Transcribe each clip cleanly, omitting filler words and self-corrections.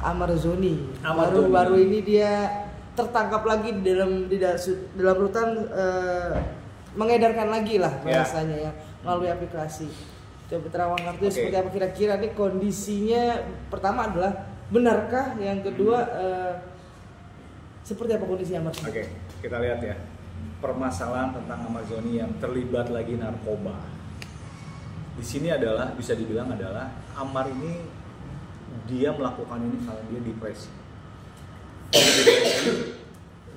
Amarzoni. Baru ini dia tertangkap lagi dalam rutan, mengedarkan lagi lah bahasanya ya melalui aplikasi. Coba terawang kartu seperti apa kira-kira nih kondisinya? Pertama adalah benarkah? Yang kedua seperti apa kondisi Amarzoni? Oke, kita lihat ya permasalahan tentang Amarzoni yang terlibat lagi narkoba. Di sini adalah bisa dibilang adalah Amar ini dia melakukan ini karena dia depresi.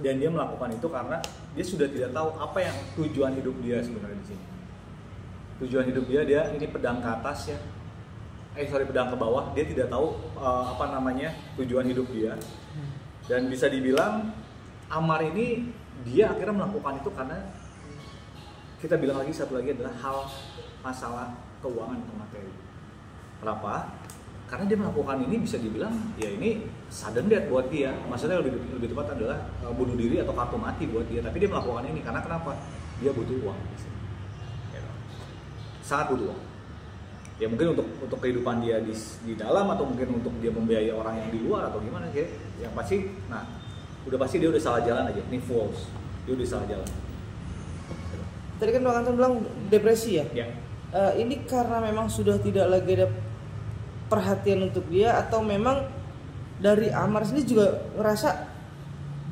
Dan dia melakukan itu karena dia sudah tidak tahu apa yang tujuan hidup dia sebenarnya di sini. Tujuan hidup dia ini pedang ke atas ya. Pedang ke bawah. Dia tidak tahu tujuan hidup dia. Dan bisa dibilang Amar ini dia akhirnya melakukan itu karena kita bilang lagi satu lagi adalah hal masalah keuangan atau materi. Kenapa? Karena dia melakukan ini bisa dibilang ya ini sudden death buat dia. Maksudnya lebih tepat adalah bunuh diri atau kartu mati buat dia. Tapi dia melakukan ini karena kenapa? Dia butuh uang. Sangat butuh uang. Ya mungkin untuk kehidupan dia di dalam atau mungkin untuk dia membiayai orang yang di luar atau gimana sih. Yang pasti, udah pasti dia udah salah jalan aja. Ini false. Dia udah salah jalan. Tadi kan Bang Anton bilang depresi ya? Ya. Ini karena memang sudah tidak lagi ada perhatian untuk dia, atau memang dari Amar sendiri juga ngerasa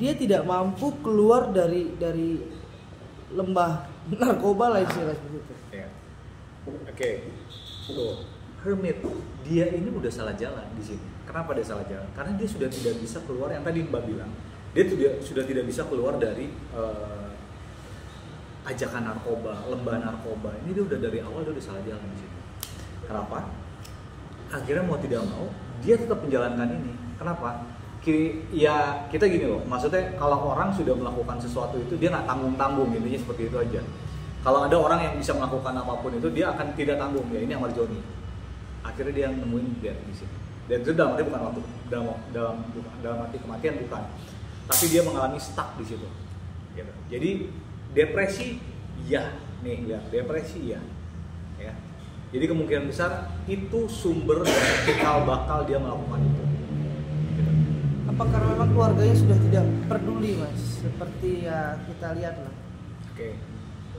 dia tidak mampu keluar dari lembah narkoba lah istilahnya seperti itu. Ya. Oke. Tuh, hermit dia ini udah salah jalan di sini. Kenapa dia salah jalan? Karena dia sudah tidak bisa keluar, yang tadi Mbak bilang. Dia sudah tidak bisa keluar dari ajakan narkoba, lembah narkoba. Ini dia udah dari awal dia udah salah jalan di sini. Kenapa? Akhirnya mau tidak mau dia tetap menjalankan ini. Kenapa? Ya kita gini loh, maksudnya kalau orang sudah melakukan sesuatu itu dia nggak tanggung-tanggung, intinya seperti itu aja. Kalau ada orang yang bisa melakukan apapun itu dia akan tidak tanggung, ya ini Amarzoni. Akhirnya dia nemuin dia di sini. Dan itu dalam arti bukan waktu dalam arti kematian bukan, tapi dia mengalami stuck di situ. Gitu. Jadi depresi ya, nih lihat depresi ya. Jadi kemungkinan besar itu sumber dari cikal bakal dia melakukan itu. Gitu. Apa karena memang keluarganya sudah tidak peduli, Mas? Seperti ya kita lihat lah. Oke.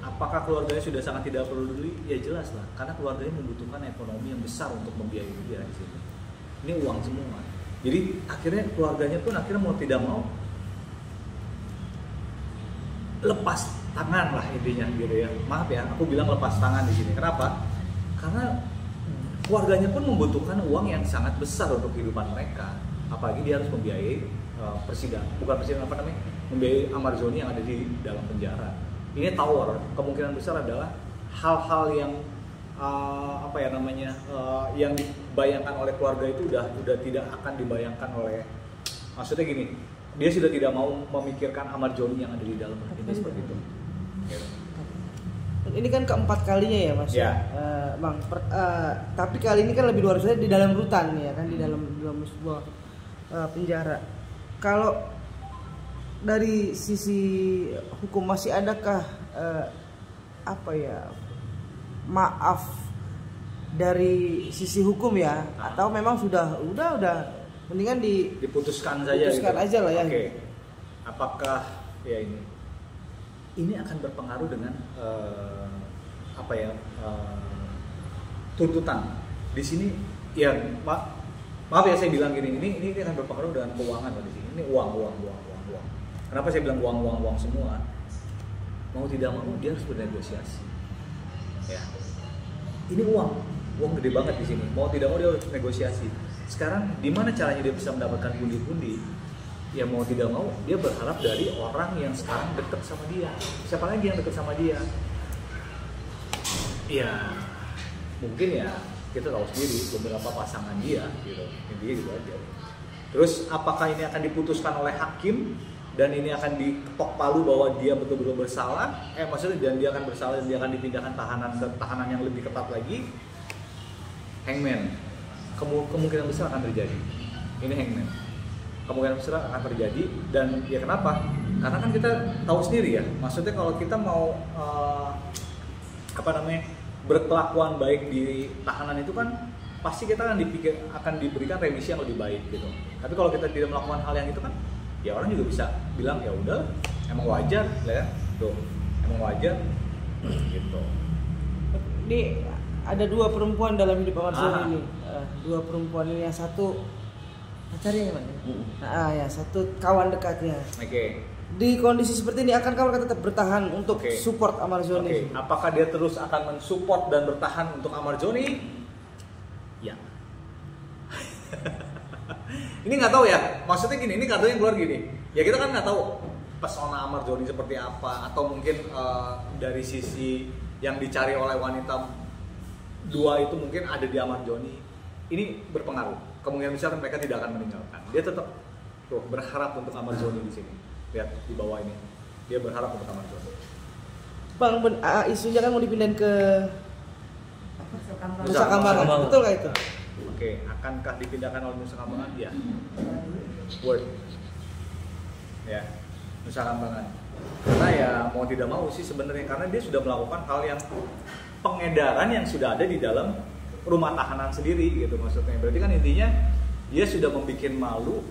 Apakah keluarganya sudah sangat tidak peduli? Ya jelas lah, karena keluarganya membutuhkan ekonomi yang besar untuk membiayai dia di sini. Ini uang semua. Jadi akhirnya keluarganya pun akhirnya mau tidak mau lepas tangan lah intinya gitu ya. Maaf ya, aku bilang lepas tangan di sini. Kenapa? Karena keluarganya pun membutuhkan uang yang sangat besar untuk kehidupan mereka. Apalagi dia harus membiayai membiayai Amarzoni yang ada di dalam penjara. Ini tower, kemungkinan besar adalah hal-hal yang yang dibayangkan oleh keluarga itu udah tidak akan dibayangkan oleh, maksudnya gini, dia sudah tidak mau memikirkan Amarzoni yang ada di dalam. Ini seperti itu. Ini kan keempat kalinya ya Mas. Ya. Bang, tapi kali ini kan lebih luar biasa di dalam rutan ya kan, di dalam sebuah penjara. Kalau dari sisi hukum masih adakah maaf dari sisi hukum ya, atau memang udah mendingan diputuskan saja gitu. Aja lah ya. Oke. Apakah ya ini akan berpengaruh dengan tuntutan di sini ya, maaf ya saya bilang gini, ini akan berpengaruh dengan keuangan di sini. Ini uang. Kenapa saya bilang uang semua? Mau tidak mau dia harus bernegosiasi. Ya. Ini uang gede banget di sini. Mau tidak mau dia harus negosiasi. Sekarang di mana caranya dia bisa mendapatkan pundi-pundi? Ya mau tidak mau dia berharap dari orang yang sekarang dekat sama dia. Siapa lagi yang dekat sama dia? Ya mungkin ya kita tahu sendiri beberapa pasangan dia gitu. Intinya gitu aja. Terus apakah ini akan diputuskan oleh hakim dan ini akan diketok palu bahwa dia betul-betul bersalah? Maksudnya dan dia akan bersalah dan dia akan dipindahkan tahanan yang lebih ketat lagi? Hangman. Kemungkinan besar akan terjadi. Ini hangman. Kemungkinan besar akan terjadi, dan ya kenapa? Karena kan kita tahu sendiri ya, maksudnya kalau kita mau berkelakuan baik di tahanan itu kan pasti kita akan diberikan remisi yang lebih baik gitu. Tapi kalau kita tidak melakukan hal yang itu kan, ya orang juga bisa bilang ya udah, emang wajar lah ya, tuh emang wajar gitu. Ini ada 2 perempuan dalam hidup Ahmad Zoni ini. 2 perempuan ini, yang satu pacarnya gimana? Yang satu kawan dekatnya. Oke. Di kondisi seperti ini akankah mereka tetap bertahan untuk support Ahmad Zoni? Apakah dia terus akan mensupport dan bertahan untuk Ahmad Zoni? Ya. Ini nggak tahu ya. Maksudnya gini, ini kartunya keluar gini. Ya kita kan nggak tahu pesona Ahmad Zoni seperti apa, atau mungkin dari sisi yang dicari oleh wanita 2 itu mungkin ada di Ahmad Zoni. Ini berpengaruh. Kemungkinan besar mereka tidak akan meninggalkan. Dia tetap berharap untuk Ahmad Zoni di sini. Lihat di bawah ini. Dia berharap untuk Ahmad Zoni. Bang, isunya kan mau dipindahin ke Nusa Kambangan. Betul nggak itu? Oke, akankah dipindahkan oleh Nusa Kambangan? Ya. Word. Ya, Nusa Kambangan. Karena ya mau tidak mau sih sebenarnya, karena dia sudah melakukan hal yang pengedaran yang sudah ada di dalam rumah tahanan sendiri gitu maksudnya. Berarti kan intinya dia sudah membuat malu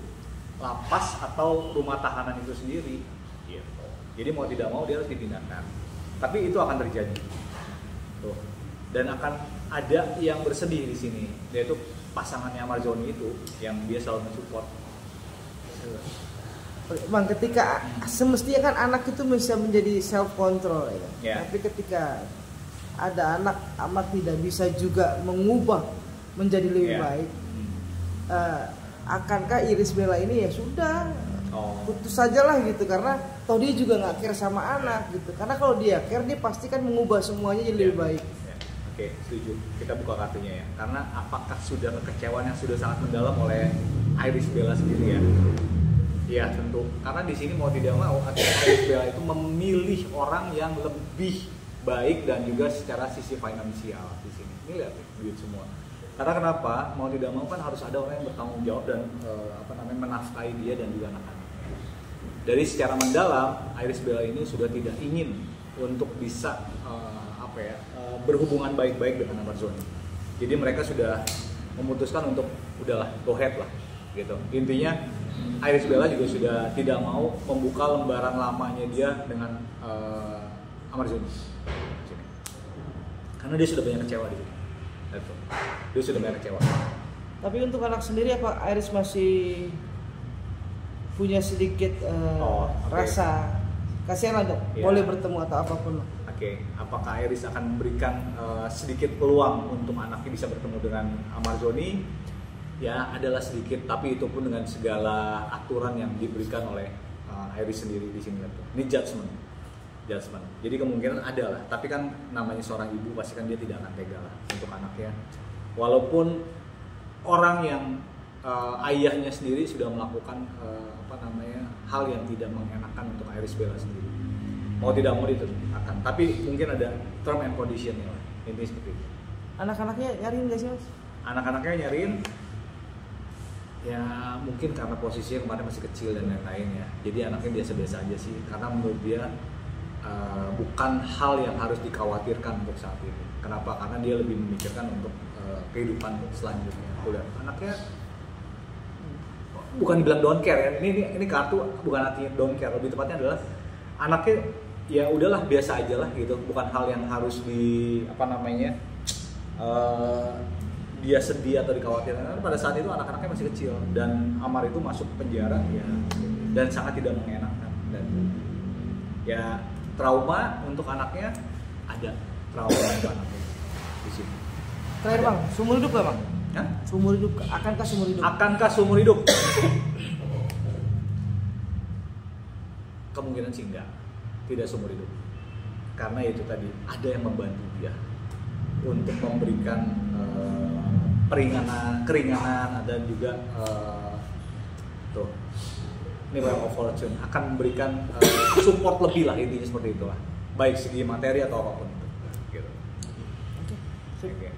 lapas atau rumah tahanan itu sendiri gitu. Jadi mau tidak mau dia harus dipindahkan. Tapi itu akan terjadi. Tuh. Dan akan ada yang bersedih di sini, yaitu pasangannya Ahmad Zoni itu yang dia selalu mensupport. Bang, ketika semestinya kan anak itu bisa menjadi self control ya. Yeah. Tapi ketika ada anak, amat tidak bisa juga mengubah menjadi lebih baik. Akankah Irish Bella ini ya sudah putus sajalah gitu, karena toh dia juga nggak care sama anak gitu. Karena kalau dia care, dia pasti kan mengubah semuanya jadi lebih baik. Oke, setuju. Kita buka kartunya ya. Karena apakah sudah kekecewaan yang sudah sangat mendalam oleh Irish Bella sendiri ya? Iya tentu. Karena di sini mau tidak mau, Irish Bella itu memilih orang yang lebih baik dan juga secara sisi finansial di sini. Ini lihat duit semua. Karena kenapa? Mau tidak mau kan harus ada orang yang bertanggung jawab dan menafkahi dia dan juga anak-anak. Dari secara mendalam, Irish Bella ini sudah tidak ingin untuk bisa berhubungan baik-baik dengan Ahmad Zoni. Jadi mereka sudah memutuskan untuk udahlah, go ahead lah gitu. Intinya Irish Bella juga sudah tidak mau membuka lembaran lamanya dia dengan Ahmad Zoni. Karena dia sudah banyak kecewa di sini. Dia sudah banyak kecewa. Tapi untuk anak sendiri, apa Irish masih punya sedikit rasa kasihan lah dok, boleh bertemu atau apapun. Apakah Irish akan memberikan sedikit peluang untuk anaknya bisa bertemu dengan Ahmad Zoni? Ya adalah sedikit, tapi itu pun dengan segala aturan yang diberikan oleh Irish sendiri di sini. Ini judgment. Jadi kemungkinan ada lah, tapi kan namanya seorang ibu pasti kan dia tidak akan tega lah untuk anaknya. Walaupun orang yang ayahnya sendiri sudah melakukan hal yang tidak mengenakan untuk Irish Bella sendiri. Mau tidak mau itu akan, tapi mungkin ada term and conditionnya lah, intinya seperti itu. Anak-anaknya nyariin nggak sih mas? Anak-anaknya nyariin, ya mungkin karena posisinya kemarin masih kecil dan lain-lain ya. Jadi anaknya biasa-biasa aja sih, karena menurut dia bukan hal yang harus dikhawatirkan untuk saat ini. Kenapa? Karena dia lebih memikirkan untuk kehidupan selanjutnya. Udah, anaknya bukan dibilang don't care ya. Ini kartu bukan artinya don't care, lebih tepatnya adalah anaknya ya udahlah biasa aja lah gitu, bukan hal yang harus dia sedih atau dikhawatirkan. Karena pada saat itu anak-anaknya masih kecil dan Amar itu masuk penjara ya, dan sangat tidak mengenakan, dan ya trauma untuk anaknya ada, trauma untuk anaknya di sini. Terakhir bang, seumur hidup gak bang? Hah? Seumur hidup, akankah seumur hidup? Akankah seumur hidup? Kemungkinan sih enggak, tidak seumur hidup. Karena itu tadi ada yang membantu dia untuk memberikan keringanan, dan juga ini Wheel of Fortune akan memberikan support lebih lah, intinya seperti itulah, baik segi materi atau apapun itu. Gitu. Oke.